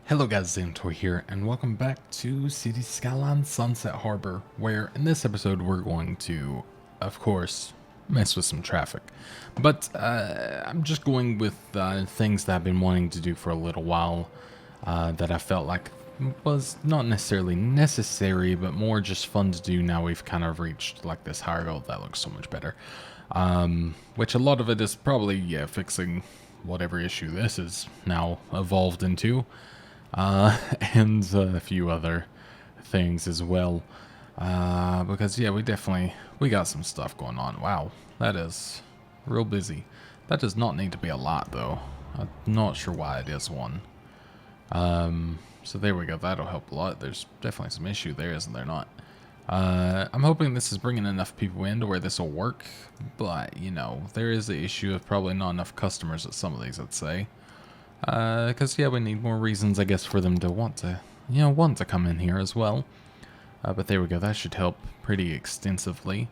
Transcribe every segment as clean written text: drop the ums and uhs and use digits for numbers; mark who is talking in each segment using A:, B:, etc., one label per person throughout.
A: Hello guys, Zanitor here, and welcome back to City Skylines Sunset Harbor, where in this episode we're going to, of course, mess with some traffic. But I'm just going with things that I've been wanting to do for a little while that I felt like was not necessarily necessary, but more just fun to do now we've kind of reached like this higher goal that looks so much better. Which a lot of it is probably, fixing whatever issue this is now evolved into. And a few other things as well. Because yeah, we got some stuff going on. Wow, that is real busy. That does not need to be a lot though. I'm not sure why it is one. So there we go. That'll help a lot. There's definitely some issue there, isn't there not? I'm hoping this is bringing enough people in to where this will work. But, you know, there is the issue of probably not enough customers at some of these, I'd say. Because, yeah, we need more reasons, I guess, for them to want to come in here as well. But there we go. That should help pretty extensively.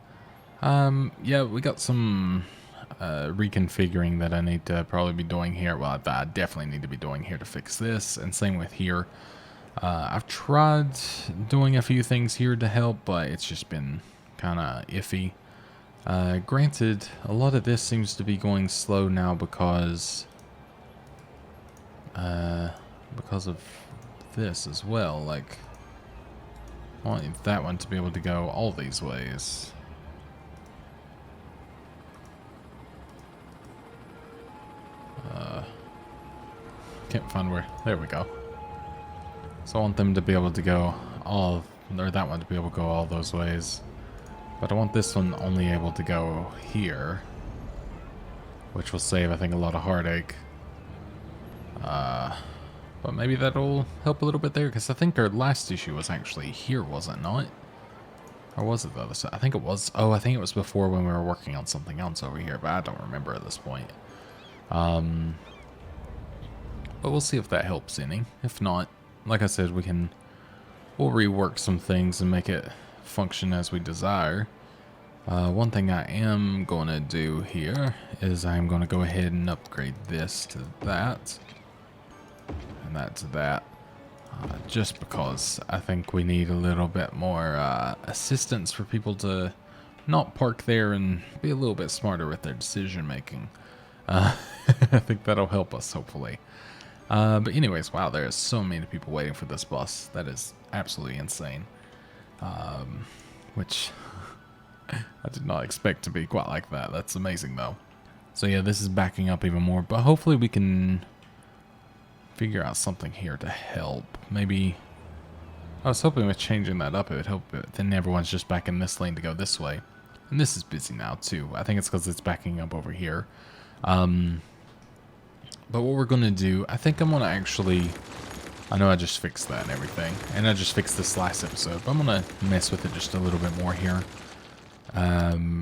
A: Yeah, we got some reconfiguring that I need to probably be doing here. Well, I definitely need to be doing here to fix this, and same with here. I've tried doing a few things here to help, but it's just been kind of iffy. Granted, a lot of this seems to be going slow now because of this as well. Like, I want that one to be able to go all these ways. Can't find where. There we go. So I want them to be able to go or that one to be able to go all those ways. But I want this one only able to go here, which will save, I think, a lot of heartache. But maybe that'll help a little bit there, because I think our last issue was actually here, was it not? Or was it the other side? I think it was. Oh, I think it was before when we were working on something else over here, but I don't remember at this point. But we'll see if that helps any. If not, like I said, we'll rework some things and make it function as we desire. One thing I am going to do here is I'm going to go ahead and upgrade this to that. And that to that. Just because I think we need a little bit more assistance for people to not park there and be a little bit smarter with their decision making. I think that'll help us, hopefully. But anyways, wow, there are so many people waiting for this bus. That is absolutely insane. Which I did not expect to be quite like that. That's amazing, though. So yeah, this is backing up even more, but hopefully we can figure out something here to help. Maybe I was hoping with changing that up it would help it. Then everyone's just back in this lane to go this way. And this is busy now too. I think it's because it's backing up over here. But what we're going to do, I think I'm going to actually, I know I just fixed that and everything, and I just fixed this last episode, but I'm going to mess with it just a little bit more here.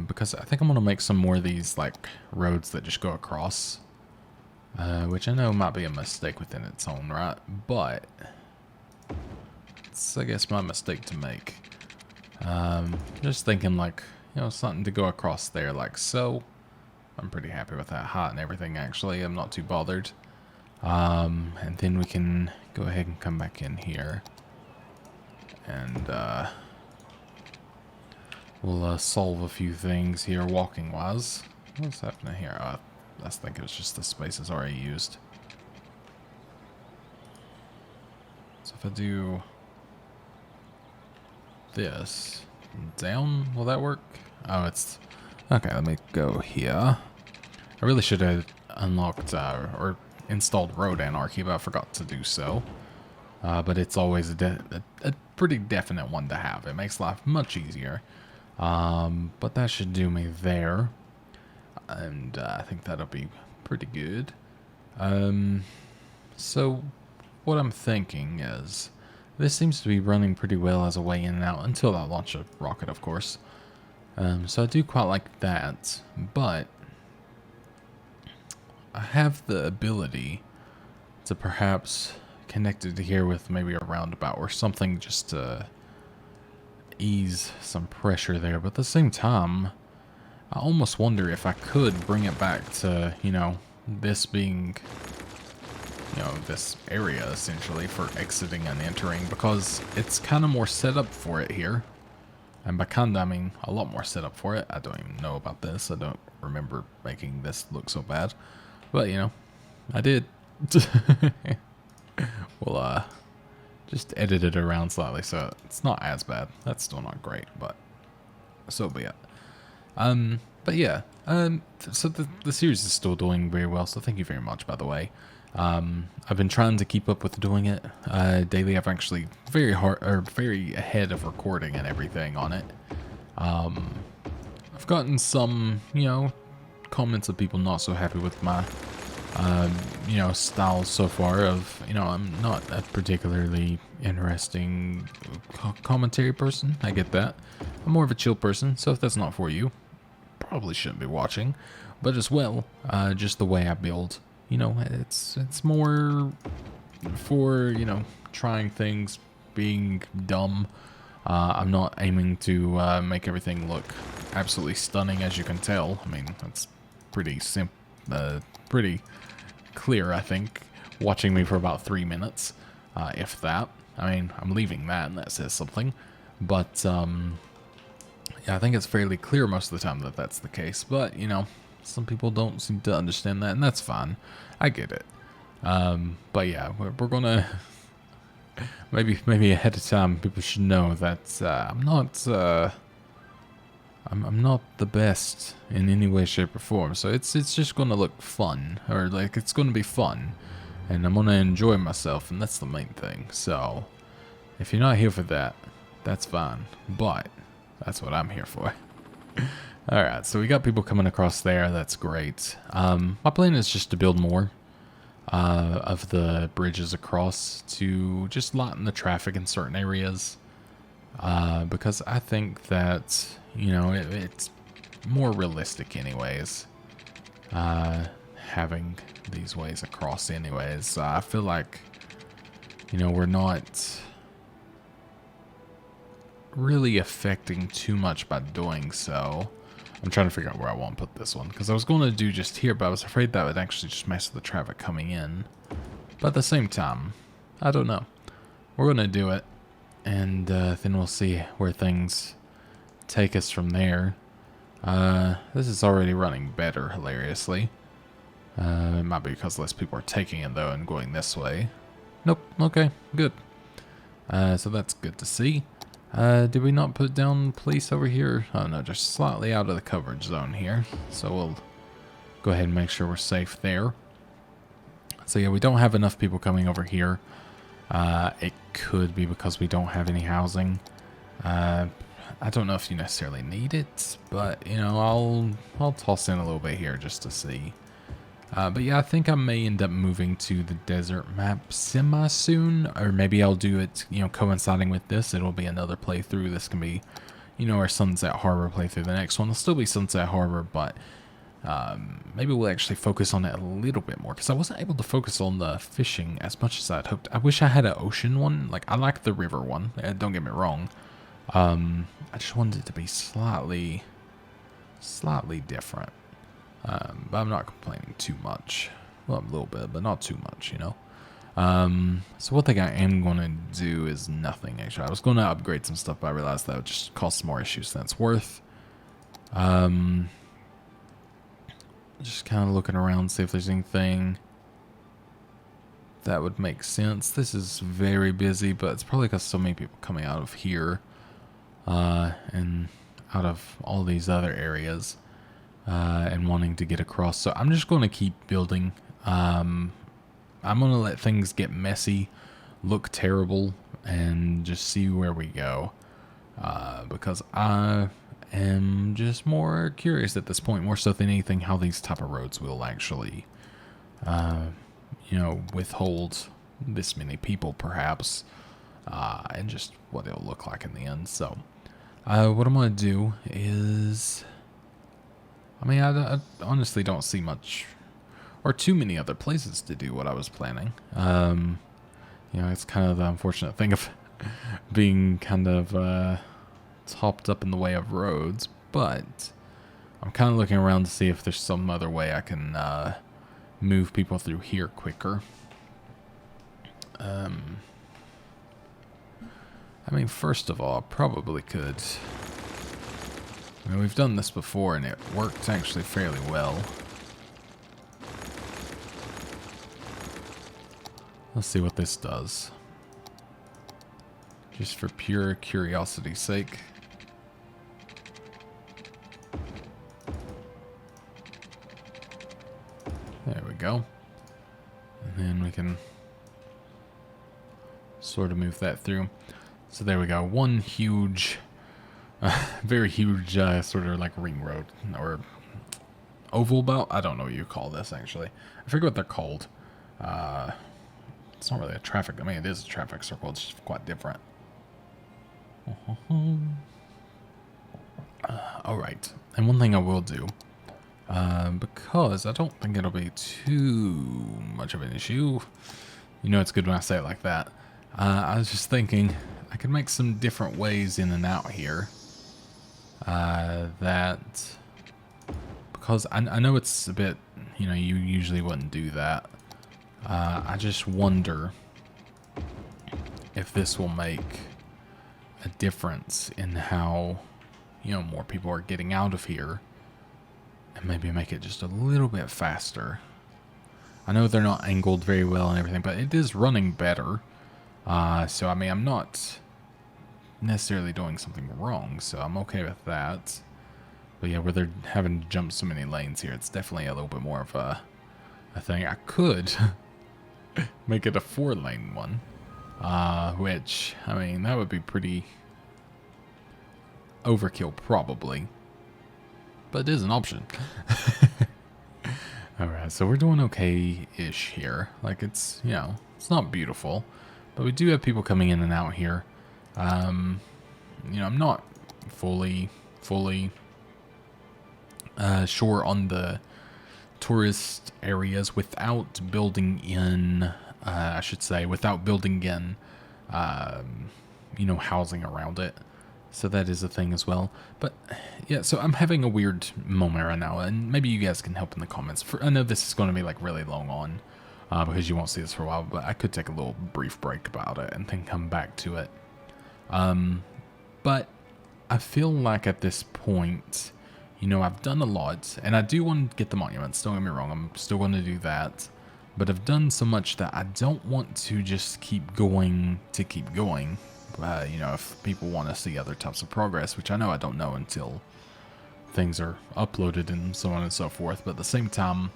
A: Because I think I'm going to make some more of these like roads that just go across. Which I know might be a mistake within its own right, but it's, I guess, my mistake to make. Just thinking like, you know, something to go across there like so. I'm pretty happy with that height and everything, actually. I'm not too bothered. And then we can go ahead and come back in here. And we'll solve a few things here walking-wise. What's happening here? I think it was just the spaces already used. So if I do this down, will that work? Oh, it's okay. Let me go here. I really should have unlocked or installed road anarchy, but I forgot to do so. But it's always a pretty definite one to have. It makes life much easier. But that should do me there. And I think that'll be pretty good. So what I'm thinking is this seems to be running pretty well as a way in and out until I launch a rocket, of course. So I do quite like that, but I have the ability to perhaps connect it here with maybe a roundabout or something just to ease some pressure there. But at the same time, I almost wonder if I could bring it back to, you know, this being this area essentially for exiting and entering, because it's kind of more set up for it here. And by kinda, I mean a lot more set up for it. I don't even know about this. I don't remember making this look so bad. But, I did. We'll, just edit it around slightly so it's not as bad. That's still not great, but so be it. But yeah, so the series is still doing very well, so thank you very much, by the way. I've been trying to keep up with doing it daily. I've actually very ahead of recording and everything on it. I've gotten some, comments of people not so happy with my, style so far of, I'm not a particularly interesting commentary person. I get that. I'm more of a chill person, so if that's not for you, probably shouldn't be watching. But as well, just the way I build, it's more for, trying things, being dumb. I'm not aiming to make everything look absolutely stunning, as you can tell. I mean, that's pretty pretty clear, I think, watching me for about 3 minutes, if that. I mean, I'm leaving that, and that says something. But, yeah, I think it's fairly clear most of the time that that's the case. But, some people don't seem to understand that, and that's fine. I get it. But yeah, we're gonna... maybe ahead of time, people should know that I'm not the best in any way, shape, or form. So it's just gonna look fun, or like it's gonna be fun, and I'm gonna enjoy myself, and that's the main thing. So if you're not here for that, that's fine. But that's what I'm here for. All right, so we got people coming across there. That's great. My plan is just to build more of the bridges across to just lighten the traffic in certain areas, because I think that it's more realistic anyways, having these ways across anyways. I feel like we're not really affecting too much by doing so. I'm trying to figure out where I want to put this one, because I was going to do just here, but I was afraid that would actually just mess with the traffic coming in. But at the same time, I don't know. We're going to do it, and then we'll see where things take us from there. This is already running better, hilariously. It might be because less people are taking it, though, and going this way. Nope, okay, good. So that's good to see. Did we not put down police over here? Oh no, just slightly out of the coverage zone here. So we'll go ahead and make sure we're safe there. So yeah, we don't have enough people coming over here. It could be because we don't have any housing. I don't know if you necessarily need it, but I'll toss in a little bit here just to see. But yeah, I think I may end up moving to the desert map semi-soon, or maybe I'll do it, coinciding with this. It'll be another playthrough. This can be, our Sunset Harbor playthrough. The next one will still be Sunset Harbor, but maybe we'll actually focus on it a little bit more, because I wasn't able to focus on the fishing as much as I'd hoped. I wish I had an ocean one. Like, I like the river one, don't get me wrong. I just wanted it to be slightly different. But I'm not complaining too much. Well, a little bit, but not too much, So one thing I am going to do is nothing, actually. I was going to upgrade some stuff, but I realized that would just cause some more issues than it's worth. Just kind of looking around, see if there's anything that would make sense. This is very busy, but it's probably because so many people coming out of here, and out of all these other areas. And wanting to get across. So I'm just going to keep building. I'm going to let things get messy, look terrible, and just see where we go. Because I am just more curious at this point, more so than anything, how these type of roads will actually, withhold this many people, perhaps, and just what it'll look like in the end. So, what I'm going to do is... I mean, I honestly don't see much or too many other places to do what I was planning. It's kind of the unfortunate thing of being kind of topped up in the way of roads, but I'm kind of looking around to see if there's some other way I can move people through here quicker. I mean, first of all, I probably could. I mean, we've done this before and it worked actually fairly well. Let's see what this does. Just for pure curiosity's sake. There we go. And then we can sort of move that through. So there we go. One huge, very huge sort of like ring road or oval belt. I don't know what you call this actually. I forget what they're called. It's not really a traffic. I mean, it is a traffic circle. It's just quite different. All right. And one thing I will do, because I don't think it'll be too much of an issue. You know, it's good when I say it like that. I was just thinking I could make some different ways in and out here. Because I know it's a bit, you know, you usually wouldn't do that. I just wonder if this will make a difference in how, you know, more people are getting out of here. And maybe make it just a little bit faster. I know they're not angled very well and everything, but it is running better. So, I mean, I'm not necessarily doing something wrong, so I'm okay with that. But yeah, where they're having to jump so many lanes here, it's definitely a little bit more of a thing. I could make it a 4-lane one, which, I mean, that would be pretty overkill probably, but it is an option. Alright, so we're doing okay-ish here. Like, it's, you know, it's not beautiful, but we do have people coming in and out here. You know, I'm not fully sure on the tourist areas without building in, I should say, without building in, you know, housing around it. So that is a thing as well. But yeah, so I'm having a weird moment right now, and maybe you guys can help in the comments. I know this is going to be like really long on, because you won't see this for a while, but I could take a little brief break about it and then come back to it. But I feel like at this point, you know, I've done a lot, and I do want to get the monuments, don't get me wrong, I'm still going to do that. But I've done so much that I don't want to just keep going to keep going. You know, if people want to see other types of progress, which I know I don't know until things are uploaded and so on and so forth. But at the same time,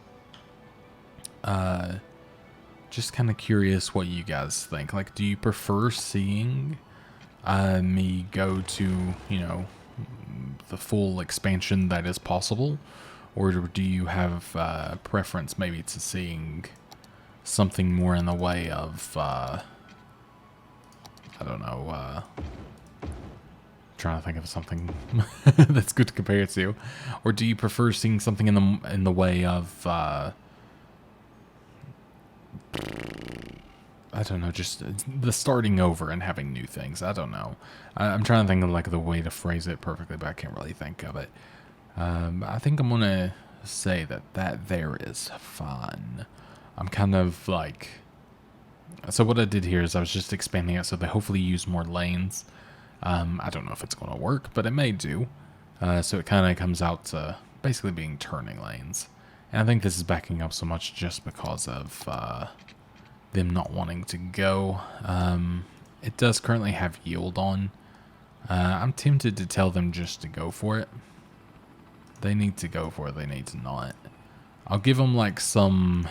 A: just kind of curious what you guys think. Like, do you prefer seeing me go to, you know, the full expansion that is possible? Or do you have preference maybe to seeing something more in the way of... I don't know, trying to think of something that's good to compare it to. Or do you prefer seeing something in the way of, I don't know, just the starting over and having new things? I don't know. I'm trying to think of like the way to phrase it perfectly, but I can't really think of it. I think I'm going to say that there is fun. I'm kind of like... So what I did here is I was just expanding it so they hopefully use more lanes. I don't know if it's going to work, but it may do. So it kind of comes out to basically being turning lanes. And I think this is backing up so much just because of them not wanting to go. It does currently have yield on. I'm tempted to tell them just to go for it. They need to go for it. They need to not. I'll give them like some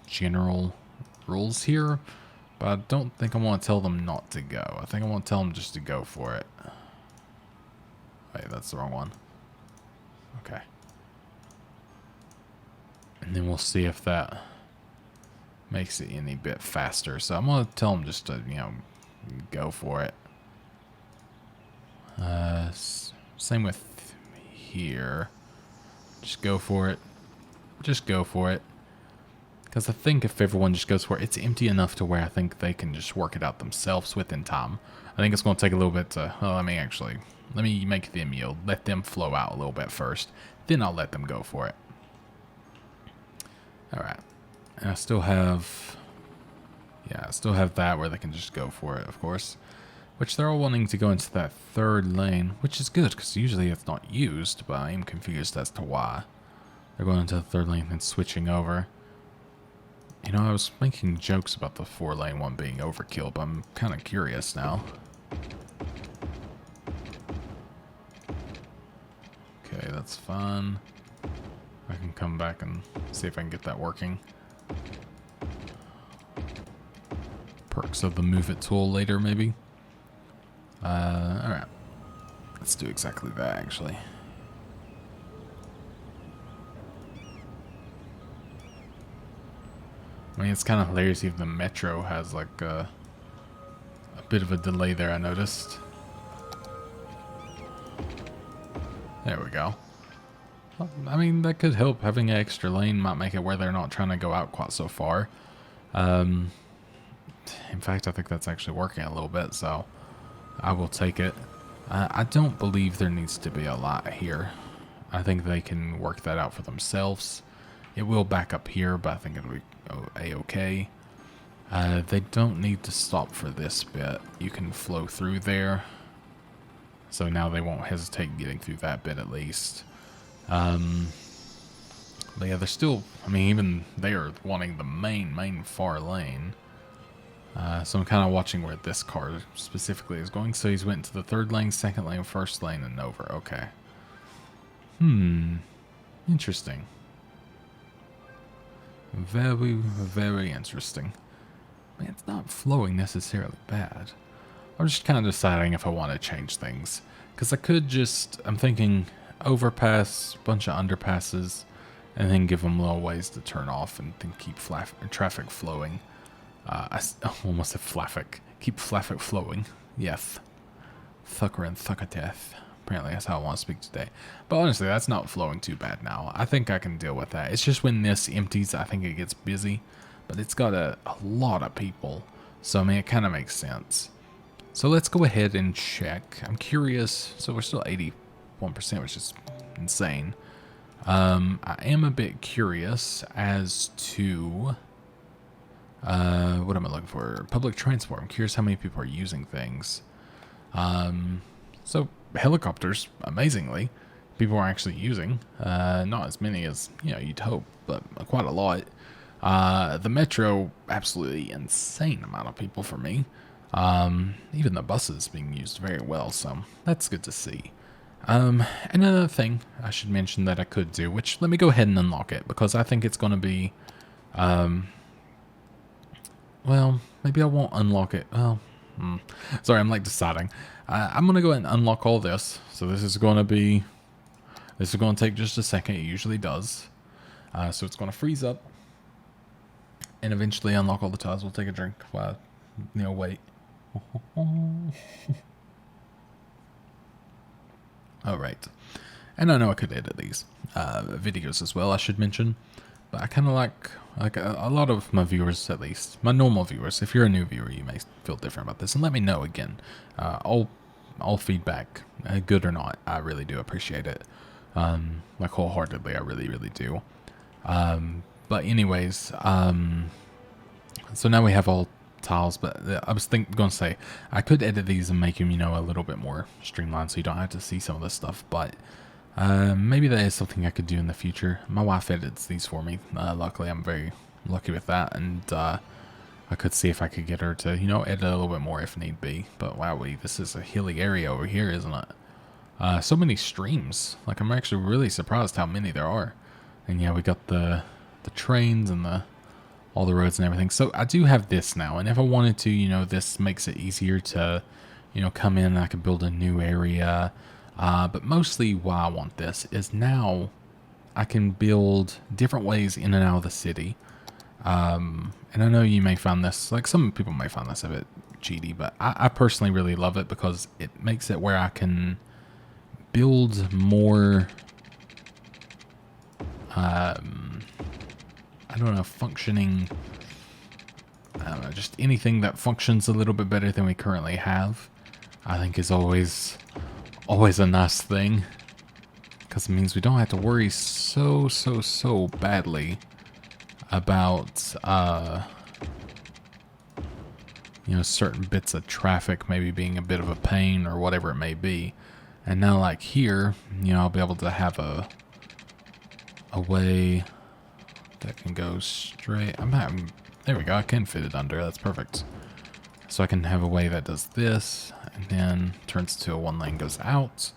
A: general rules here. But I don't think I want to tell them not to go. I think I want to tell them just to go for it. Wait, that's the wrong one. Okay. And then we'll see if that makes it any bit faster. So I'm going to tell them just to, you know, go for it. Same with here. Just go for it. Just go for it. Because I think if everyone just goes for it, it's empty enough to where I think they can just work it out themselves within time. I think it's going to take a little bit to... Well, let me make them yield. Let them flow out a little bit first. Then I'll let them go for it. Alright. And I still have... Yeah, I still have that where they can just go for it, of course. Which they're all wanting to go into that third lane, which is good, because usually it's not used, but I am confused as to why. They're going into the third lane and switching over. You know, I was making jokes about the 4-lane one being overkill, but I'm kind of curious now. Okay, that's fine. I can come back and see if I can get that working. Perks of the move it tool later, maybe. Alright. Let's do exactly that, actually. I mean, it's kind of hilarious even the Metro has, like, a bit of a delay there, I noticed. There we go. Well, I mean, that could help. Having an extra lane might make it where they're not trying to go out quite so far. In fact, I think that's actually working a little bit, so I will take it. I don't believe there needs to be a lot here. I think they can work that out for themselves. It will back up here, but I think it'll be a-okay. They don't need to stop for this bit. You can flow through there. So now they won't hesitate getting through that bit at least. But yeah, they're still, I mean, even they are wanting the main far lane. So I'm kind of watching where this car specifically is going. So he's went to the third lane, second lane, first lane, and over. Okay. Interesting. Very, very interesting. I mean, it's not flowing necessarily bad. I'm just kind of deciding if I want to change things. Because I could just, I'm thinking overpass, bunch of underpasses, and then give them little ways to turn off and then keep traffic flowing. I almost said flaffic. Keep flaffic flowing. Yes. Thucker and thuckateth. Apparently that's how I want to speak today. But honestly, that's not flowing too bad now. I think I can deal with that. It's just when this empties, I think it gets busy. But it's got a lot of people. So, I mean, it kind of makes sense. So let's go ahead and check. I'm curious. So we're still 81%, which is insane. I am a bit curious as to... what am I looking for? Public transport. I'm curious how many people are using things. So helicopters, amazingly, people are actually using. Not as many as, you know, you'd hope, but quite a lot. The metro, absolutely insane amount of people for me. Even the buses being used very well, so that's good to see. And another thing I should mention that I could do, which let me go ahead and unlock it, because I think it's going to be, well, maybe I won't unlock it. Well, sorry, I'm like deciding. I'm going to go ahead and unlock all this. So this is going to take just a second. It usually does. So it's going to freeze up and eventually unlock all the tiles. We'll take a drink while, you know, wait. All right. And I know I could edit these videos as well, I should mention. But I kind of like a lot of my viewers, at least, my normal viewers, if you're a new viewer, you may feel different about this. And let me know again. All feedback, good or not, I really do appreciate it. Like wholeheartedly, I really, really do. But anyways, so now we have all tiles, but I was going to say, I could edit these and make them, you know, a little bit more streamlined so you don't have to see some of this stuff, but maybe that is something I could do in the future. My wife edits these for me. Luckily, I'm very lucky with that, and I could see if I could get her to, you know, edit a little bit more if need be. But wowee, this is a hilly area over here, isn't it? So many streams. Like, I'm actually really surprised how many there are. And yeah, we got the trains and all the roads and everything. So I do have this now, and if I wanted to, you know, this makes it easier to, you know, come in and I could build a new area. But mostly why I want this is now I can build different ways in and out of the city. And I know you may find this, like some people may find this a bit cheaty, but I personally really love it because it makes it where I can build more, I don't know, functioning, I don't know, just anything that functions a little bit better than we currently have, I think is always a nice thing, because it means we don't have to worry so badly about you know, certain bits of traffic maybe being a bit of a pain or whatever it may be. And now like here, you know, I'll be able to have a way that can go straight. There we go. I can fit it under. That's perfect. So I can have a way that does this and then turns to a one lane goes out.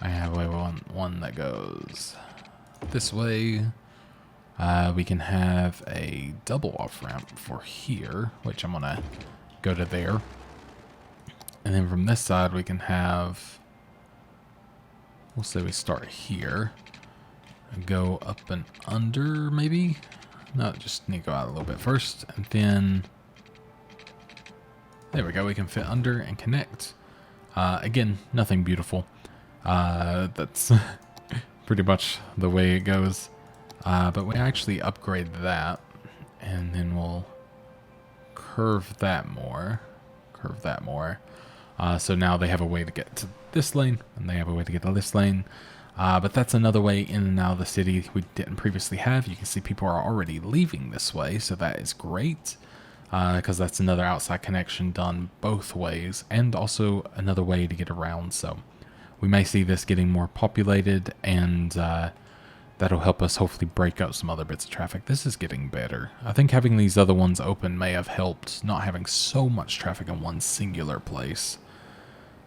A: I have a one that goes this way. We can have a double off ramp for here, which I'm going to go to there. And then from this side, we can have, we'll say we start here and go up and under maybe. No, just need to go out a little bit first. And then, there we go. We can fit under and connect. Again, nothing beautiful. That's pretty much the way it goes. But we actually upgrade that, and then we'll curve that more. So now they have a way to get to this lane, and they have a way to get to this lane. But that's another way in and out of the city we didn't previously have. You can see people are already leaving this way, so that is great. Because that's another outside connection done both ways, and also another way to get around. So we may see this getting more populated, and that'll help us hopefully break up some other bits of traffic. This is getting better. I think having these other ones open may have helped not having so much traffic in one singular place.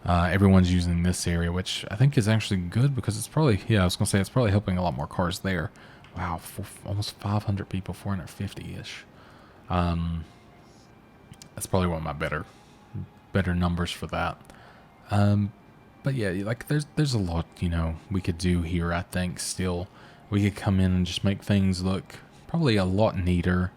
A: Everyone's using this area, which I think is actually good because it's probably, yeah, I was going to say it's probably helping a lot more cars there. Wow, almost 500 people, 450-ish. That's probably one of my better numbers for that. But yeah, like there's a lot, you know, we could do here. I think still we could come in and just make things look probably a lot neater,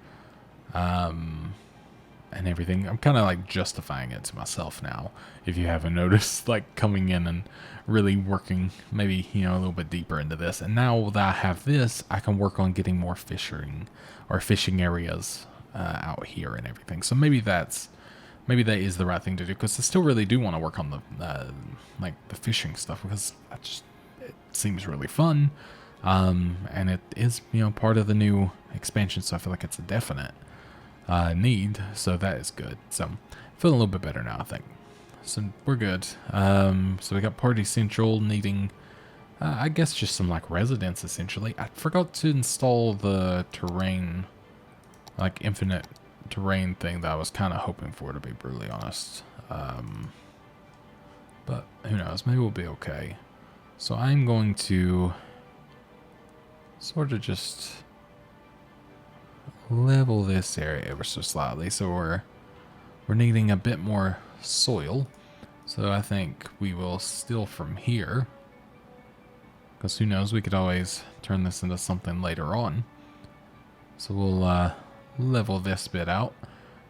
A: and everything. I'm kind of like justifying it to myself now. If you haven't noticed, like coming in and really working, maybe, you know, a little bit deeper into this. And now that I have this, I can work on getting more fishing areas out here and everything. So maybe that is the right thing to do, because I still really do want to work on the like the fishing stuff, because it seems really fun, and it is, you know, part of the new expansion. So I feel like it's a definite need. So that is good. So I'm feeling a little bit better now, I think. So we're good. So we got Party Central needing, I guess, just some like residents essentially. I forgot to install the terrain, like infinite terrain thing that I was kind of hoping for, to be brutally honest. But who knows, maybe we'll be okay. So I'm going to sort of just level this area ever so slightly. So we're needing a bit more soil. So I think we will steal from here, because who knows, we could always turn this into something later on. So we'll level this bit out,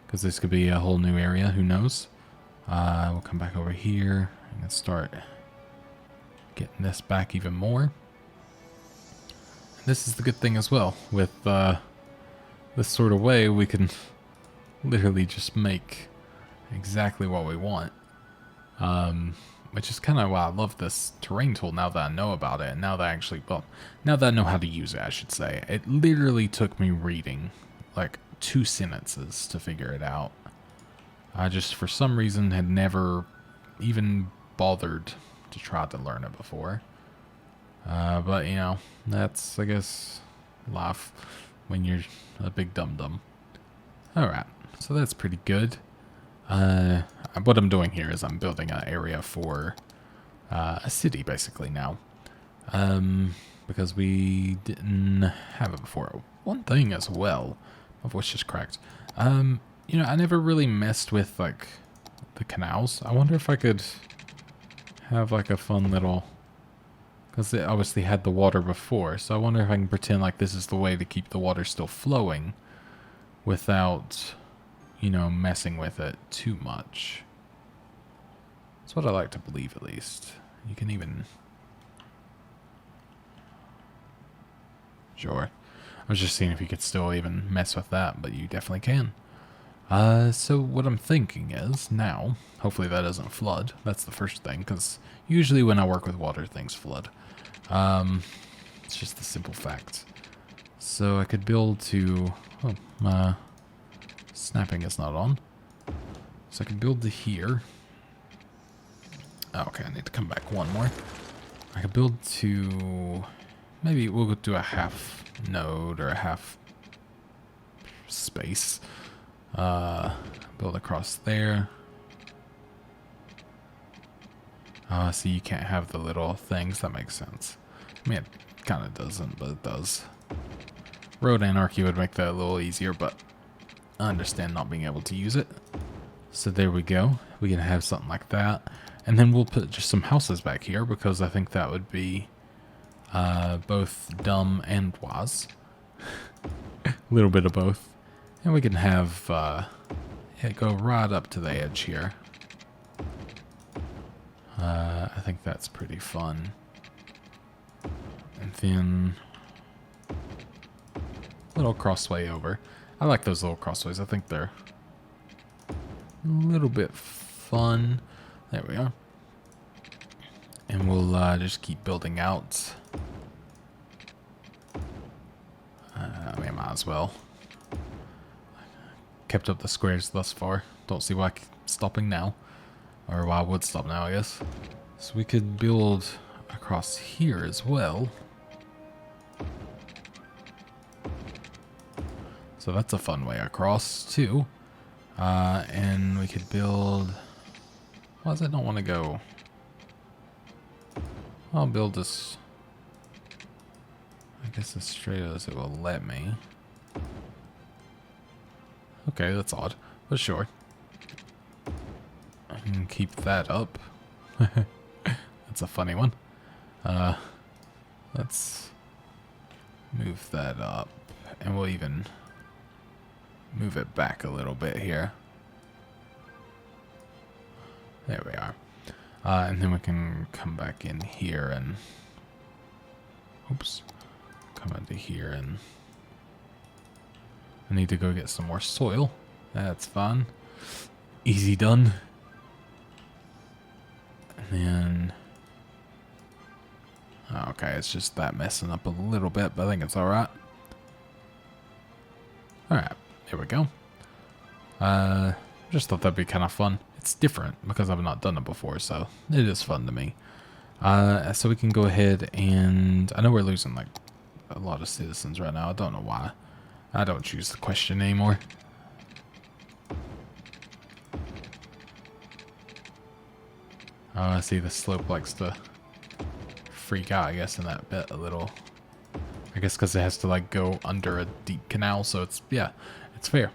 A: because this could be a whole new area, who knows. We'll come back over here and start getting this back even more. And this is the good thing as well, with this sort of way we can literally just make exactly what we want, which is kind of why I love this terrain tool now that I know about it, and now that I know how to use it, I should say. It literally took me reading like 2 sentences to figure it out. I just, for some reason, had never even bothered to try to learn it before. But, you know, that's, I guess, life when you're a big dum-dum. Alright, so that's pretty good. What I'm doing here is I'm building an area for a city, basically, now. Because we didn't have it before. One thing as well, my voice just cracked. You know, I never really messed with, like, the canals. I wonder if I could have, like, a fun little... Because it obviously had the water before, so I wonder if I can pretend like this is the way to keep the water still flowing without, you know, messing with it too much. That's what I like to believe, at least. You can even... Sure. I was just seeing if you could still even mess with that, but you definitely can. So what I'm thinking is, now, hopefully that doesn't flood. That's the first thing, because usually when I work with water, things flood. It's just the simple fact. So I could build to... Oh, my snapping is not on. So I can build to here. Oh, okay, I need to come back one more. I can build to... Maybe we'll do a half node or a half space. Build across there. See, you can't have the little things. That makes sense. I mean, it kind of doesn't, but it does. Road anarchy would make that a little easier, but I understand not being able to use it. So there we go. We can have something like that. And then we'll put just some houses back here because I think that would be both dumb and wise. A little bit of both. And we can have it go right up to the edge here. I think that's pretty fun. And then little crossway over. I like those little crossways. I think they're a little bit fun. There we are. And we'll just keep building out. I mean, might as well. Kept up the squares thus far. Don't see why I'm stopping now. Or why I would stop now, I guess. So we could build across here as well. So that's a fun way across, too. And we could build... Why does it not want to go? I'll build this... I guess as straight as it will let me. Okay, that's odd, but sure. I can keep that up. That's a funny one. Let's move that up, and we'll even move it back a little bit here. There we are. And then we can come back in here and... Oops. Come into here and... I need to go get some more soil. That's fun. Easy done. And then... Okay, it's just that messing up a little bit, but I think it's alright. Alright, here we go. Just thought that'd be kind of fun. It's different because I've not done it before, so it is fun to me. So we can go ahead and... I know we're losing like a lot of citizens right now. I don't know why. I don't choose the question anymore. I see the slope likes to freak out, I guess, in that bit a little. I guess because it has to like go under a deep canal, so it's, yeah, it's fair.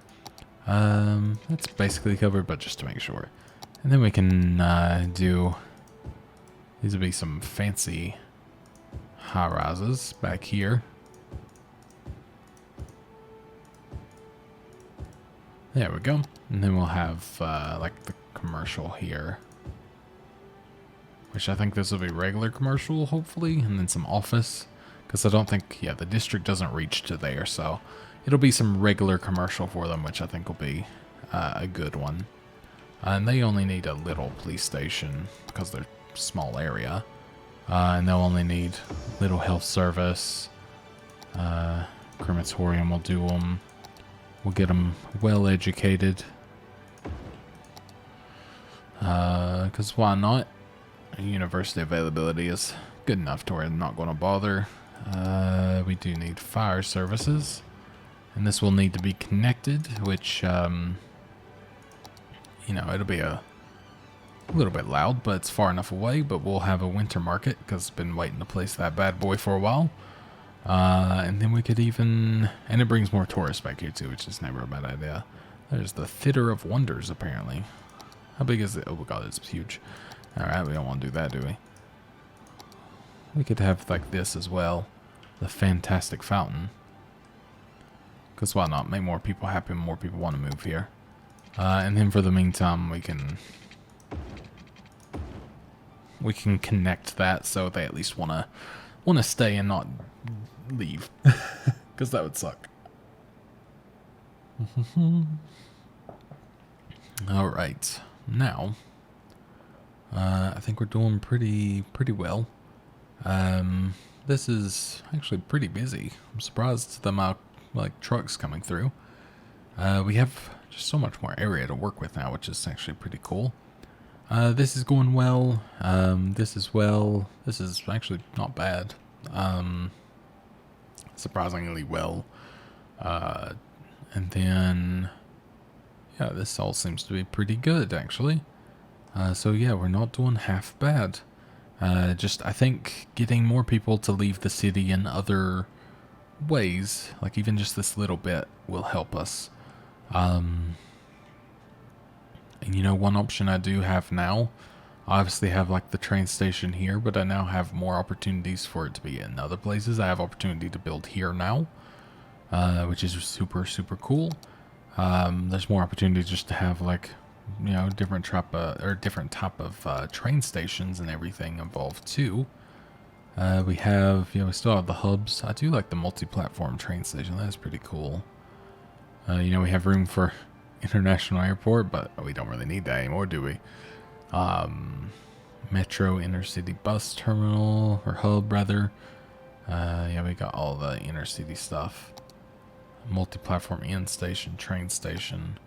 A: That's basically covered, but just to make sure. And then we can do... These would be some fancy high rises back here. There we go. And then we'll have like the commercial here. Which I think this will be regular commercial, hopefully. And then some office. Because I don't think, yeah, the district doesn't reach to there. So it'll be some regular commercial for them, which I think will be a good one. And they only need a little police station because they're a small area. And they'll only need little health service. Crematorium will do them. We'll get them well educated. Because why not? University availability is good enough to where I'm not going to bother. We do need fire services. And this will need to be connected, which, you know, it'll be a little bit loud, but it's far enough away. But we'll have a winter market because I've been waiting to place that bad boy for a while. And then we could even... And it brings more tourists back here too, which is never a bad idea. There's the Theater of Wonders, apparently. How big is it? Oh my god, it's huge. Alright, we don't want to do that, do we? We could have like this as well. The Fantastic Fountain. Because why not? Make more people happy and more people want to move here. And then for the meantime, we can connect that so they at least want to stay and not leave. Because that would suck. Alright. Now, I think we're doing pretty well. This is actually pretty busy. I'm surprised at the amount like trucks coming through. We have just so much more area to work with now, which is actually pretty cool. This is going well. This is well. This is actually not bad. Surprisingly well. And then, yeah, this all seems to be pretty good, actually. So yeah, we're not doing half bad. Just, I think getting more people to leave the city in other ways, like even just this little bit, will help us. And you know, one option I do have now, I obviously have like the train station here, but I now have more opportunities for it to be in other places. I have opportunity to build here now, which is super, super cool. There's more opportunity just to have like, you know, different type of train stations and everything involved too. We have, you know, we still have the hubs. I do like the multi-platform train station. That's pretty cool. You know, we have room for international airport, but we don't really need that anymore, do we? Metro intercity bus terminal, or hub rather. Yeah, we got all the intercity stuff. Multi-platform in station, train station.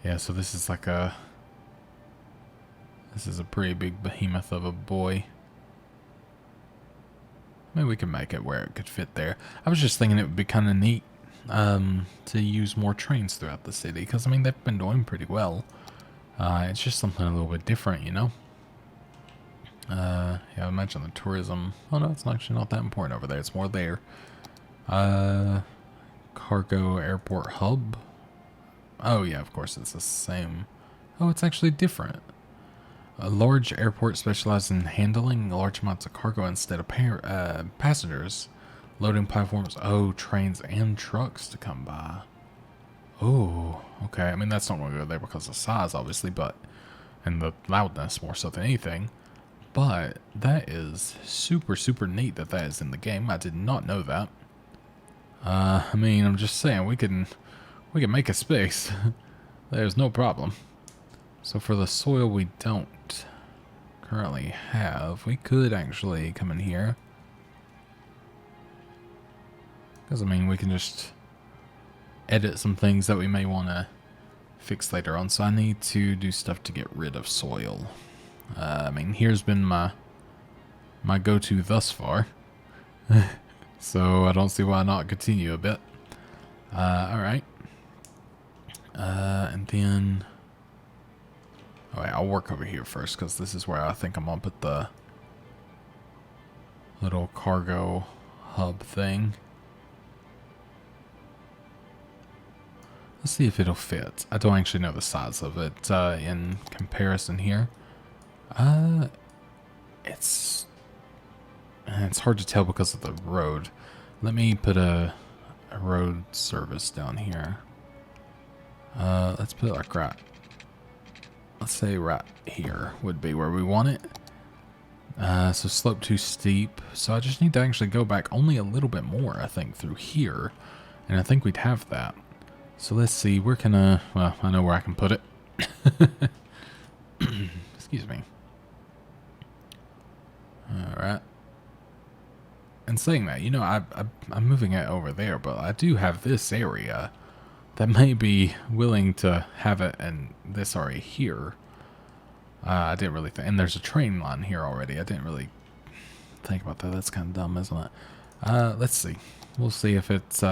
A: Yeah, so this is like a pretty big behemoth of a boy. Maybe we can make it where it could fit there. I was just thinking it would be kind of neat to use more trains throughout the city, because I mean they've been doing pretty well. It's just something a little bit different, you know. Yeah, I mentioned the tourism. Oh no, it's actually not that important over there. It's more there. Cargo airport hub. Oh yeah, of course it's the same. Oh, it's actually different. A large airport specializes in handling large amounts of cargo instead of passengers. Loading platforms, trains and trucks to come by. Oh, okay. I mean, that's not going to go there because of size, obviously, but, and the loudness more so than anything. But that is super, super neat that that is in the game. I did not know that. I mean, I'm just saying, we can make a space. There's no problem. So for the soil we don't currently have, we could actually come in here. Because, I mean, we can just edit some things that we may want to fix later on. So I need to do stuff to get rid of soil. I mean, here's been my go-to thus far. So I don't see why not continue a bit. Alright. And then... Alright, I'll work over here first, because this is where I think I'm going to put the little cargo hub thing. Let's see if it'll fit. I don't actually know the size of it in comparison here. It's hard to tell because of the road. Let me put a road service down here. Let's put it like let's say right here would be where we want it. So slope too steep. So I just need to actually go back only a little bit more, I think, through here. And I think we'd have that. So let's see, where can well, I know where I can put it. Excuse me. Alright. And saying that, you know, I'm moving it over there, but I do have this area that may be willing to have it in this area here. I didn't really think, and there's a train line here already. I didn't really think about that. That's kind of dumb, isn't it? Let's see. We'll see if it's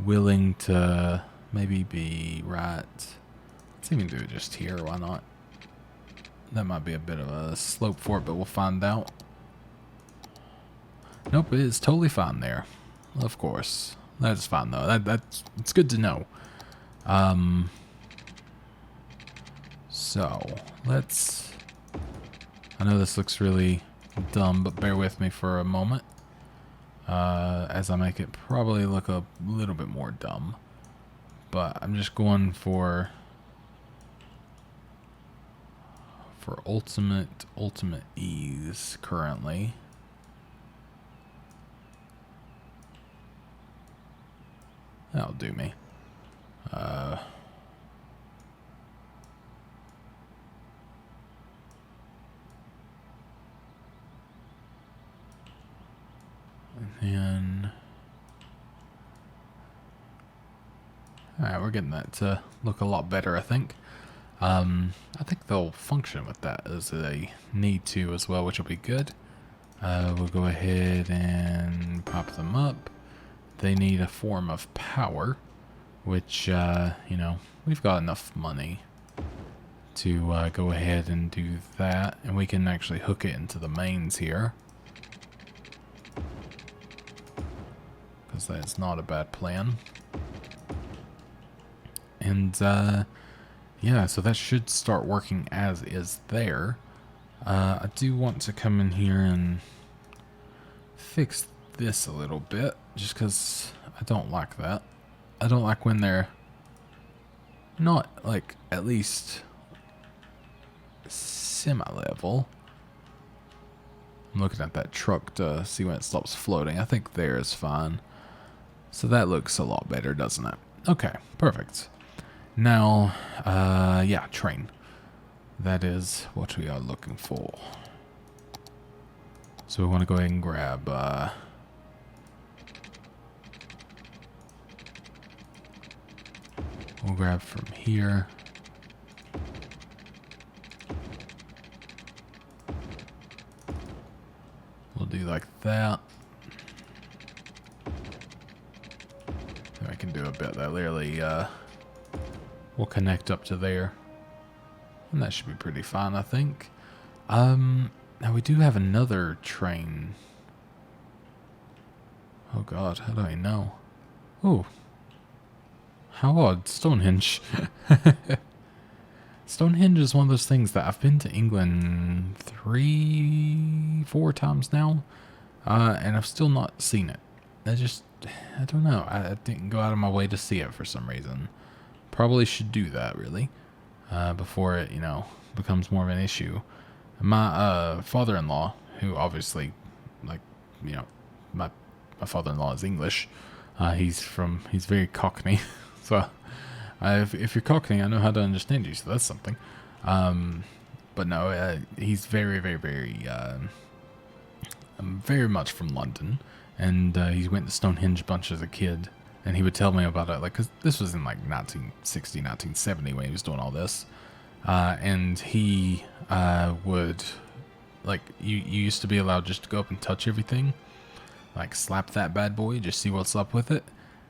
A: willing to maybe be right. Let's even do it just here. Why not? That might be a bit of a slope for it, but we'll find out. Nope, it is totally fine there. Of course. That's fine though. It's good to know. So let's, I know this looks really dumb, but bear with me for a moment. As I make it probably look a little bit more dumb. But I'm just going for ultimate ease currently. That'll do me. And then Alright, we're getting that to look a lot better, I think. I think they'll function with that as they need to as well, which will be good. We'll go ahead and pop them up. They need a form of power, which, you know, we've got enough money to go ahead and do that. And we can actually hook it into the mains here, because that's not a bad plan. And, yeah, so that should start working as is there. I do want to come in here and fix this a little bit, just because I don't like that. I don't like when they're not, like, at least semi-level. I'm looking at that truck to see when it stops floating. I think there is fine. So that looks a lot better, doesn't it? Okay, perfect. Now, yeah, train. That is what we are looking for. So we want to go ahead and grab, we'll grab from here. We'll do like that. I can do a bit that literally, will connect up to there. And that should be pretty fine, I think. Now we do have another train. Oh god, how do I know? Oh. How odd. Stonehenge. Stonehenge is one of those things that I've been to England 3-4 times now. And I've still not seen it. I don't know. I didn't go out of my way to see it for some reason. Probably should do that, really. Before it, you know, becomes more of an issue. My father-in-law, who obviously, like, you know, my father-in-law is English. He's very Cockney. So, if you're Cockney, I know how to understand you, so that's something. But no, he's very, very, very, very much from London. And he went to Stonehenge a bunch as a kid. And he would tell me about it, like, because this was in, like, 1960, 1970 when he was doing all this. And he would, like, you used to be allowed just to go up and touch everything. Like, slap that bad boy, just see what's up with it.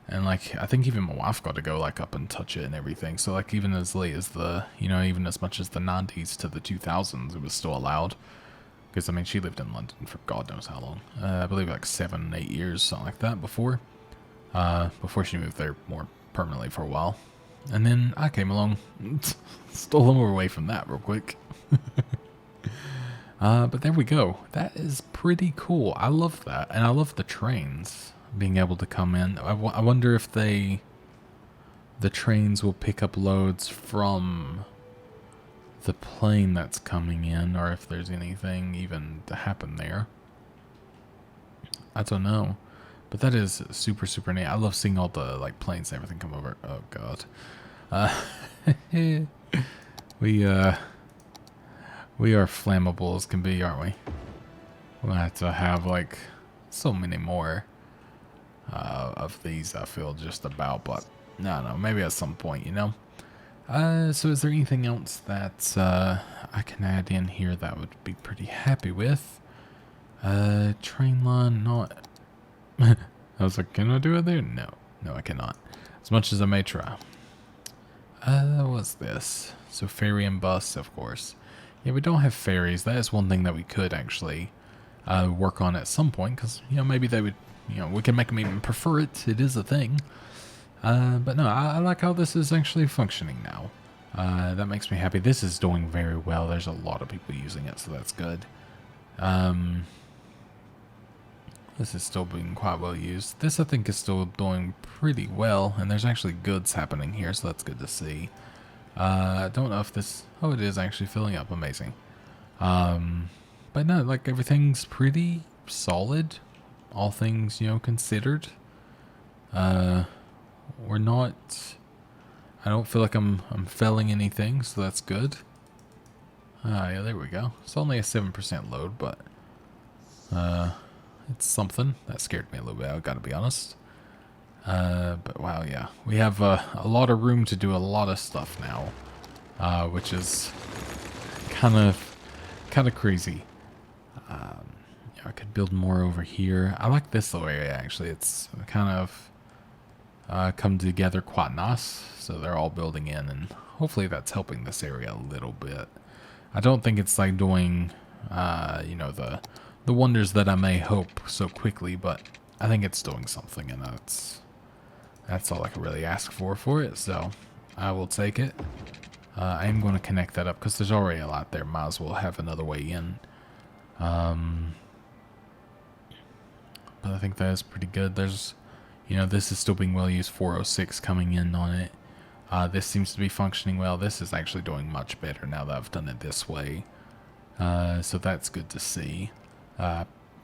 A: And, like, I think even my wife got to go, like, up and touch it and everything. So, like, even as late as the, you know, even as much as the 90s to the 2000s, it was still allowed. Because, I mean, she lived in London for God knows how long. I believe, like, 7, 8 years, something like that before she moved there more permanently for a while. And then I came along, stole them away from that real quick. But there we go. That is pretty cool. I love that. And I love the trains being able to come in. I wonder if the trains will pick up loads from the plane that's coming in, or if there's anything even to happen there. I don't know. But that is super, super neat. I love seeing all the, like, planes and everything come over. Oh, God. We are flammable as can be, aren't we? We'll have to have, like, so many more of these, I feel, just about. But, I don't know. Maybe at some point, you know? So is there anything else that I can add in here that I would be pretty happy with? Train line, not... I was like, can I do it there? No. No, I cannot. As much as I may try. What's this? So ferry and bus, of course. Yeah, we don't have ferries. That is one thing that we could actually work on at some point. Because, you know, maybe they would, you know, we can make them even prefer it. It is a thing. But no, I like how this is actually functioning now. That makes me happy. This is doing very well. There's a lot of people using it, so that's good. This is still being quite well used. This, I think, is still doing pretty well, and there's actually goods happening here, so that's good to see. I don't know if this... Oh, it is actually filling up. Amazing. But no, like, everything's pretty solid. All things, you know, considered. We're not... I don't feel like I'm failing anything, so that's good. Yeah, there we go. It's only a 7% load, but... it's something. That scared me a little bit, I gotta be honest. But wow, yeah. We have a lot of room to do a lot of stuff now, which is kind of crazy. Yeah, I could build more over here. I like this little area, actually. It's kind of come together quite nice. So they're all building in, and hopefully that's helping this area a little bit. I don't think it's like doing, you know, the wonders that I may hope so quickly, but I think it's doing something, and that's all I can really ask for it. So I will take it. I am going to connect that up because there's already a lot there. Might as well have another way in. But I think that is pretty good. There's, you know, this is still being well used. 406 coming in on it. This seems to be functioning well. This is actually doing much better now that I've done it this way. So that's good to see.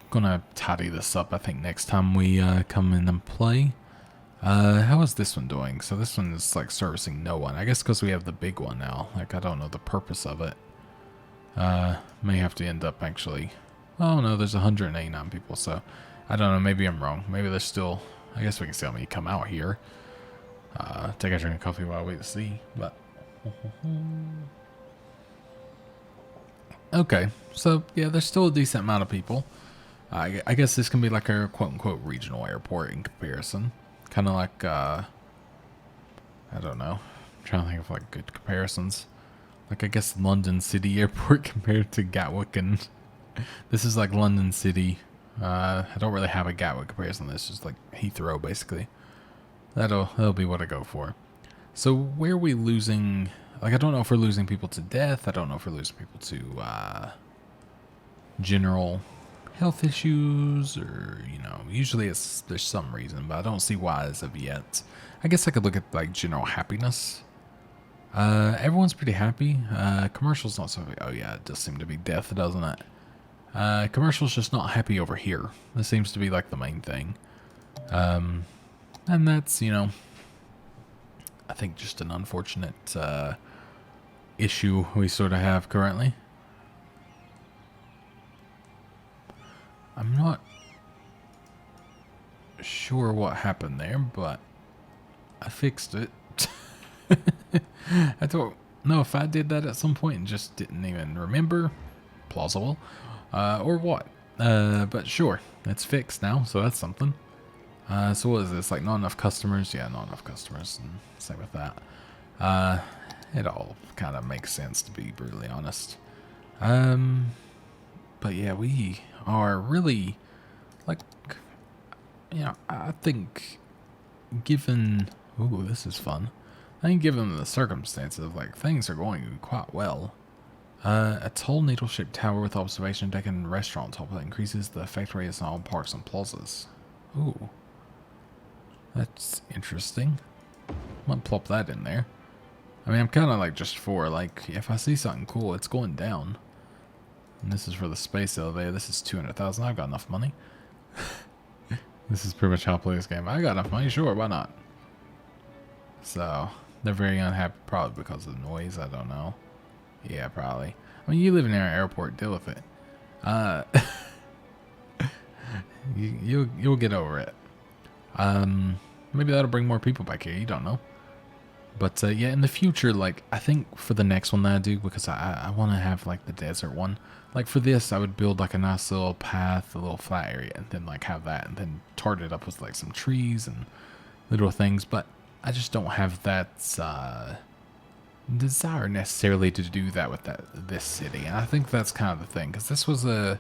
A: Gonna tidy this up, I think, next time we come in and play. How is this one doing? So this one is like servicing no one. I guess because we have the big one now. Like, I don't know the purpose of it. May have to end up actually. Oh no, there's 189 people, so I don't know, maybe I'm wrong. Maybe there's still, I guess we can see how many come out here. Take a drink of coffee while I wait to see, but. Okay, so yeah, there's still a decent amount of people. I guess this can be like a quote-unquote regional airport in comparison. Kind of like, I don't know. I'm trying to think of like good comparisons. Like, I guess London City Airport compared to Gatwick, and this is like London City. I don't really have a Gatwick comparison. This is like Heathrow, basically. That'll be what I go for. So where are we losing? Like, I don't know if we're losing people to death. I don't know if we're losing people to general health issues, or, you know, usually there's some reason, but I don't see why as of yet. I guess I could look at like general happiness. Everyone's pretty happy. Commercial's not so. Oh yeah, it does seem to be death, doesn't it? Commercial's just not happy over here. This seems to be like the main thing. And that's, you know, I think just an unfortunate issue we sort of have currently. I'm not sure what happened there, but I fixed it. I don't know if I did that at some point and just didn't even remember. Plausible. Or what. But sure, it's fixed now, so that's something. So what is this? Like, not enough customers? Yeah, not enough customers. And same with that. It all kind of makes sense, to be brutally honest. But yeah, we are really, like, you know, I think given... Ooh, this is fun. I think given the circumstances, like, things are going quite well. A tall needle-shaped tower with observation deck and restaurant top that increases the effect radius on all parks and plazas. Ooh. That's interesting. Might plop that in there. I mean, I'm kind of like just for, like, if I see something cool, it's going down. And this is for the space elevator. This is 200,000. I've got enough money. This is pretty much how I play this game. I got enough money, sure, why not? So, they're very unhappy, probably because of the noise, I don't know. Yeah, probably. I mean, you live near an airport, deal with it. You'll get over it. Maybe that'll bring more people back here, you don't know. But yeah, in the future, like, I think for the next one that I do, because I want to have like the desert one. Like for this, I would build like a nice little path, a little flat area, and then like have that, and then tart it up with like some trees and little things. But I just don't have that desire necessarily to do that with this city, and I think that's kind of the thing, because this was a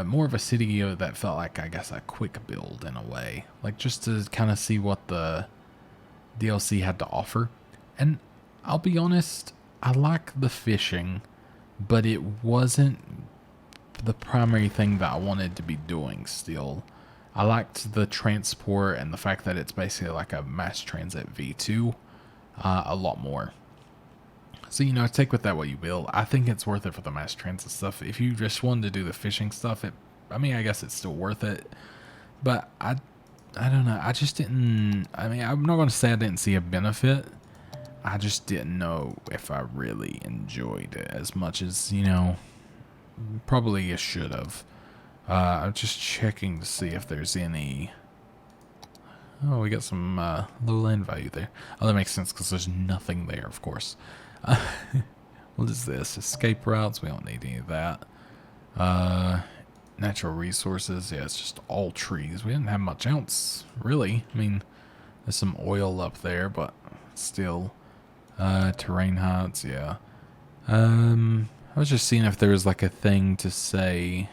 A: more of a city that felt like, I guess, a quick build in a way, like just to kind of see what the DLC had to offer. And I'll be honest, I like the fishing, but it wasn't the primary thing that I wanted to be doing still. I liked the transport and the fact that it's basically like a mass transit V2 a lot more. So, you know, take with that what you will. I think it's worth it for the mass transit stuff. If you just wanted to do the fishing stuff, I mean, I guess it's still worth it. But I don't know. I just didn't... I mean, I'm not going to say I didn't see a benefit. I just didn't know if I really enjoyed it as much as, you know, probably I should have. I'm just checking to see if there's any... Oh, we got some low land value there. Oh, that makes sense because there's nothing there, of course. What is this? Escape routes? We don't need any of that. Natural resources. Yeah, it's just all trees. We didn't have much else, really. I mean, there's some oil up there, but still. Terrain heights, yeah. I was just seeing if there was like a thing to say.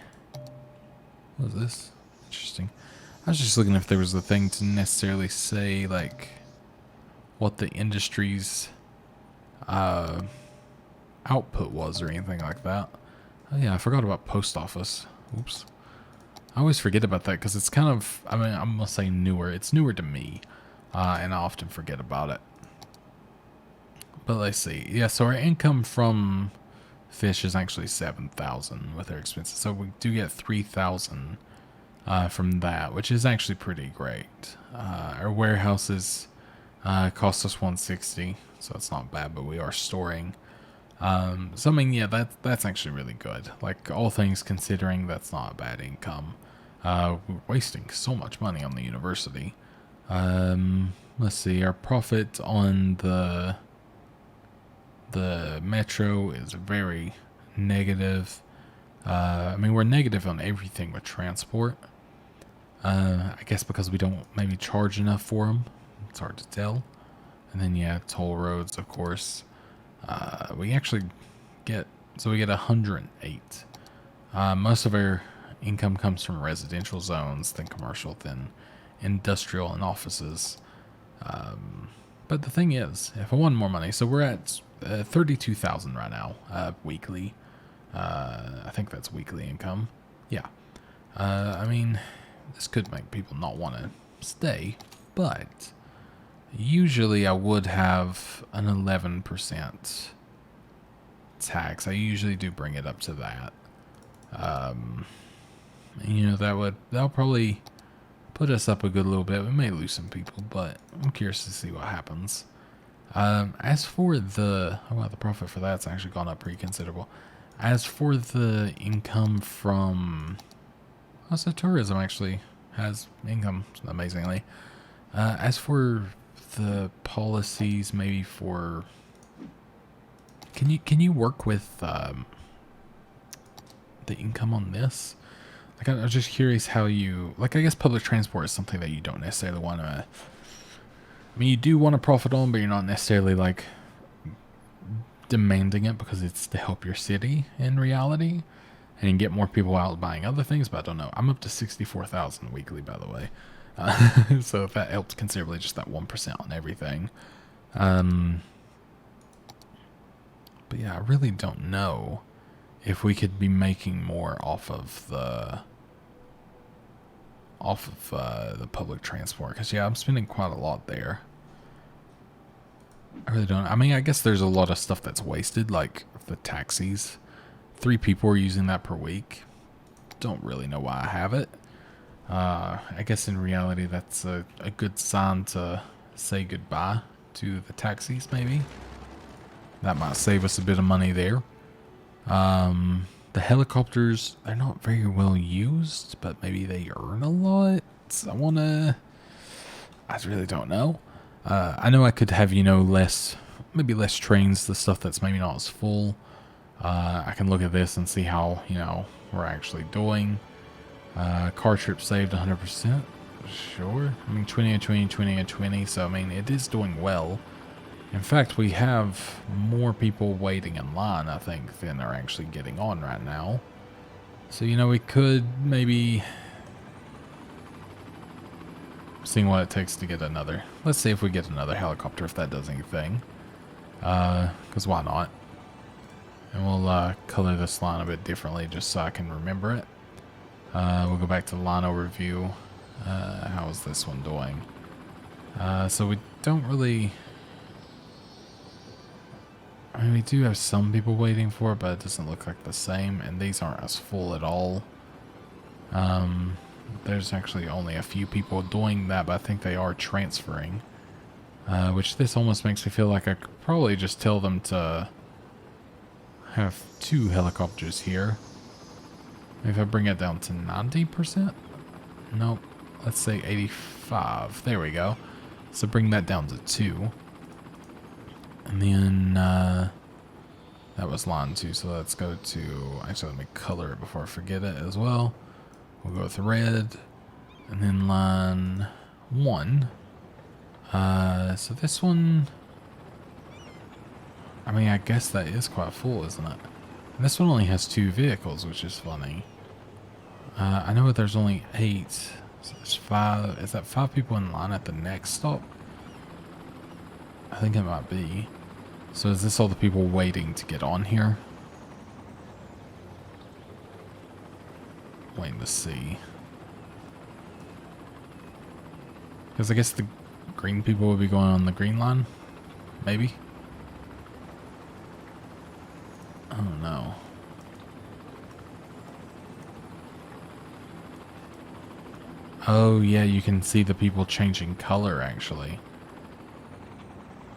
A: What is this? Interesting. I was just looking if there was a thing to necessarily say, like, what the industry's output was or anything like that. Oh yeah, I forgot about post office. Oops. I always forget about that because it's kind of, I mean, I'm going to say newer. It's newer to me, and I often forget about it. But let's see. Yeah, so our income from fish is actually 7,000 with our expenses. So we do get 3,000 from that, which is actually pretty great. Our warehouses cost us 160, so it's not bad, but we are storing. So I mean, yeah, that's actually really good. Like, all things considering, that's not a bad income. We're wasting so much money on the university. Let's see, our profit on the metro is very negative. I mean, we're negative on everything with transport. I guess because we don't maybe charge enough for them. It's hard to tell. And then, yeah, toll roads, of course. We actually get, so we get 108. Most of our income comes from residential zones, then commercial, then industrial and offices. But the thing is, if I want more money, so we're at 32,000 right now, weekly. I think that's weekly income. Yeah. I mean, this could make people not want to stay, but usually I would have an 11% tax. I usually do bring it up to that. You know, that'll probably put us up a good little bit. We may lose some people, but I'm curious to see what happens. As for the, oh wow, the profit for that's actually gone up pretty considerable. As for the income from, also tourism actually has income, amazingly. As for the policies, maybe for, can you work with the income on this? Like, I was just curious how you, like, I guess public transport is something that you don't necessarily want to, I mean, you do want to profit on, but you're not necessarily, like, demanding it because it's to help your city in reality and get more people out buying other things, but I don't know. I'm up to 64,000 weekly, by the way. So if that helps considerably, just that 1% on everything. But yeah, I really don't know if we could be making more off of the public transport, because yeah, I'm spending quite a lot there. I really don't. I mean, I guess there's a lot of stuff that's wasted, like the taxis. 3 people are using that per week. Don't really know why I have it. I guess in reality, that's a good sign to say goodbye to the taxis, maybe. That might save us a bit of money there. The helicopters, they're not very well used, but maybe they earn a lot. I really don't know. I know I could have, you know, maybe less trains, the stuff that's maybe not as full. I can look at this and see how, you know, we're actually doing. Car trip saved 100%. Sure. I mean, 20 and 20 and 20 and 20. So, I mean, it is doing well. In fact, we have more people waiting in line, I think, than are actually getting on right now. So, you know, we could maybe see what it takes to get another. Let's see if we get another helicopter, if that does anything. Because why not? And we'll color this line a bit differently just so I can remember it. We'll go back to line overview. How is this one doing? So we don't really... I mean, we do have some people waiting for it, but it doesn't look like the same, and these aren't as full at all. There's actually only a few people doing that, but I think they are transferring. Which this almost makes me feel like I could probably just tell them to have 2 helicopters here. If I bring it down to 90%? Nope. let's say 85. There we go. So bring that down to 2. And then that was line 2. So let's go to, actually let me color it before I forget it as well. We'll go with red. And then line 1. So this one, I mean, I guess that is quite full, isn't it? And this one only has 2 vehicles, which is funny. I know there's only 8. So there's 5. Is that 5 people in line at the next stop? I think it might be. So is this all the people waiting to get on here? Waiting to see. Because I guess the green people would be going on the green line? Maybe? I don't know. Oh yeah, you can see the people changing color actually.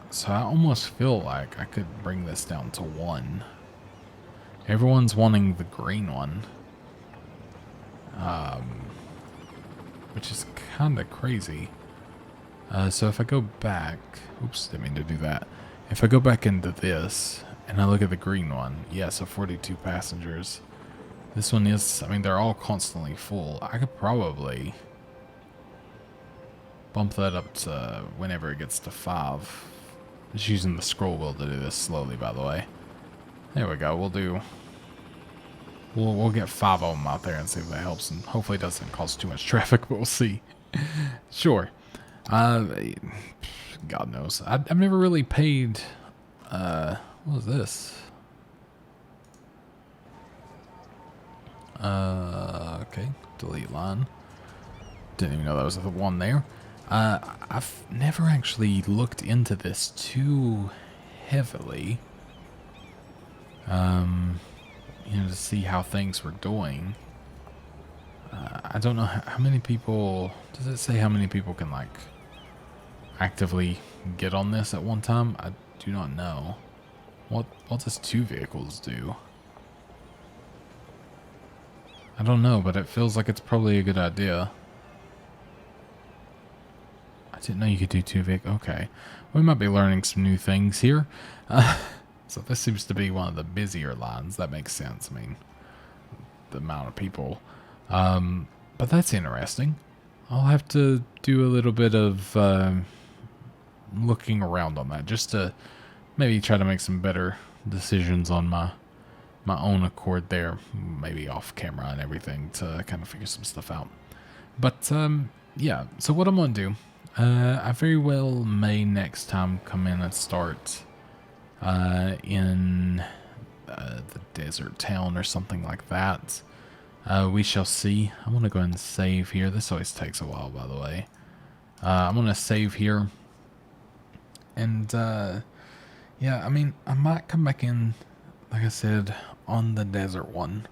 A: So I almost feel like I could bring this down to 1. Everyone's wanting the green one. Which is kind of crazy. So if I go back, oops, didn't mean to do that. If I go back into this and I look at the green one, yeah, so 42 passengers. This one is, I mean, they're all constantly full. I could probably bump that up to whenever it gets to 5. Just using the scroll wheel to do this slowly, by the way. There we go. We'll get 5 of them out there and see if that helps, and hopefully it doesn't cause too much traffic, but we'll see. Sure. God knows. I've never really paid. What was this? Okay. Delete line. Didn't even know that was the one there. I've never actually looked into this too heavily. You know, to see how things were doing. I don't know how many people, does it say how many people can like actively get on this at one time? I do not know. What does 2 vehicles do? I don't know, but it feels like it's probably a good idea. I didn't know you could do 2 vehicles. Okay. We might be learning some new things here. So this seems to be one of the busier lines. That makes sense. I mean, the amount of people. But that's interesting. I'll have to do a little bit of looking around on that, just to maybe try to make some better decisions on my own accord there, maybe off camera and everything, to kind of figure some stuff out. But yeah, so what I'm gonna do, I very well may next time come in and start in the desert town or something like that. We shall see. I'm going to go ahead and save here. This always takes a while, by the way. I'm going to save here. And, yeah, I mean, I might come back in, like I said, on the desert one.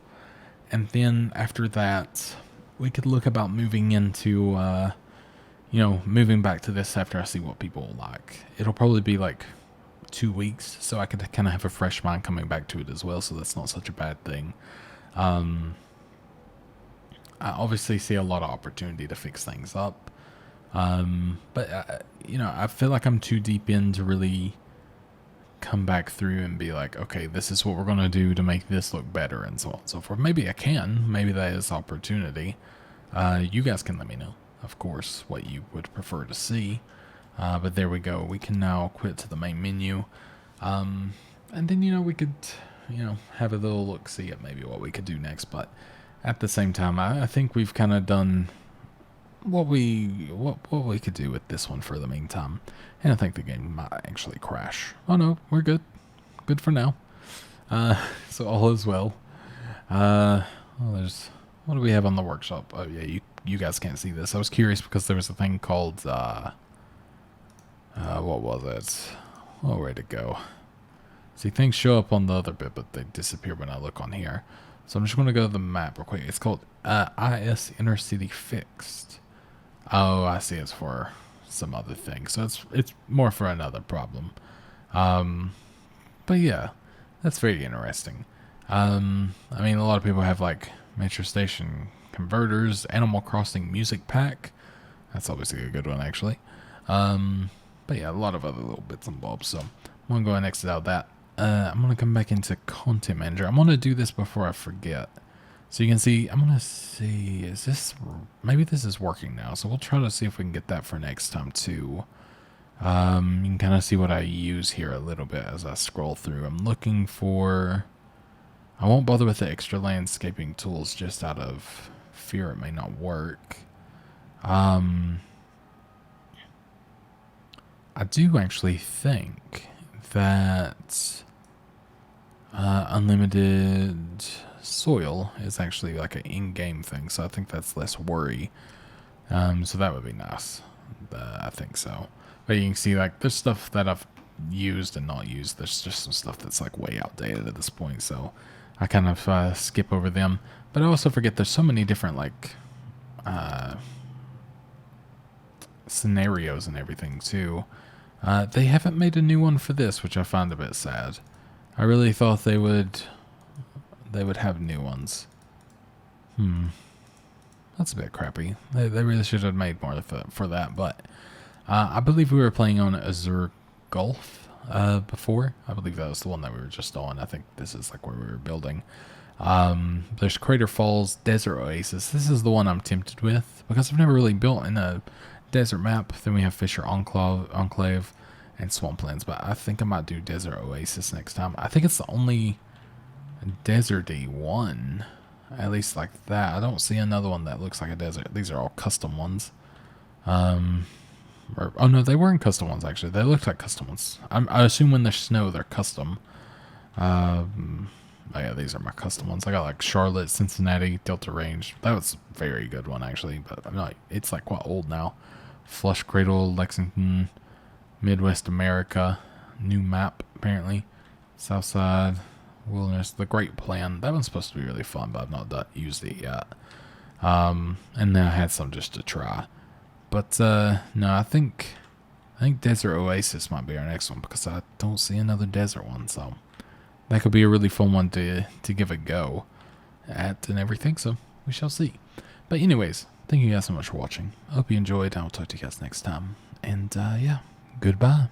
A: And then after that, we could look about moving into, you know, moving back to this after I see what people like. It'll probably be like 2 weeks, so I could kind of have a fresh mind coming back to it as well, so that's not such a bad thing. I obviously see a lot of opportunity to fix things up. But, you know, I feel like I'm too deep in to really come back through and be like, okay, this is what we're going to do to make this look better and so on and so forth. Maybe I can. Maybe that is opportunity. You guys can let me know, of course, what you would prefer to see. But there we go. We can now quit to the main menu. And then, you know, we could, you know, have a little look-see at maybe what we could do next. But at the same time, I think we've kind of done what we could do with this one for the meantime. And I think the game might actually crash. Oh no, we're good. Good for now. So all is well. Well, there's, what do we have on the workshop? Oh yeah, you guys can't see this. I was curious because there was a thing called, what was it? Oh, where'd it go? See, things show up on the other bit, but they disappear when I look on here. So I'm just going to go to the map real quick. It's called IS Intercity Fixed. Oh, I see. It's for some other thing. So it's more for another problem. But yeah, that's very interesting. I mean, a lot of people have like Metro Station converters, Animal Crossing music pack. That's obviously a good one, actually. But yeah, a lot of other little bits and bobs. So I'm going to go and exit out that. I'm going to come back into Content Manager. I'm going to do this before I forget. So you can see, I'm going to see, is this, maybe this is working now. So we'll try to see if we can get that for next time too. You can kind of see what I use here a little bit as I scroll through. I'm looking for, I won't bother with the extra landscaping tools just out of fear it may not work. I do actually think that unlimited soil is actually like an in-game thing, so I think that's less worry. So that would be nice. I think so. But you can see like there's stuff that I've used and not used. There's just some stuff that's like way outdated at this point, so I kind of skip over them. But I also forget there's so many different like scenarios and everything too. They haven't made a new one for this, which I find a bit sad. I really thought they would have new ones. That's a bit crappy. They really should have made more for that, but I believe we were playing on Azure Gulf before. I believe that was the one that we were just on. I think this is like where we were building. There's Crater Falls, Desert Oasis. This is the one I'm tempted with because I've never really built in a desert map. Then we have Fisher Enclave and Swamplands, but I think I might do Desert Oasis next time. I think it's the only deserty one, at least like that. I don't see another one that looks like a desert. These are all custom ones. Oh no, they weren't custom ones actually. They looked like custom ones. I assume when there's snow, they're custom. Oh yeah, these are my custom ones. I got like Charlotte, Cincinnati, Delta Range. That was a very good one actually, but I'm not. It's like quite old now. Flush Cradle, Lexington, Midwest America, new map apparently. Southside, Wilderness, the Great Plan. That one's supposed to be really fun, but I've not used it yet. And then I had some just to try. But no, I think Desert Oasis might be our next one because I don't see another desert one, so that could be a really fun one to give a go at and everything. So we shall see. But anyways, thank you guys so much for watching. I hope you enjoyed. I'll talk to you guys next time. And yeah, goodbye.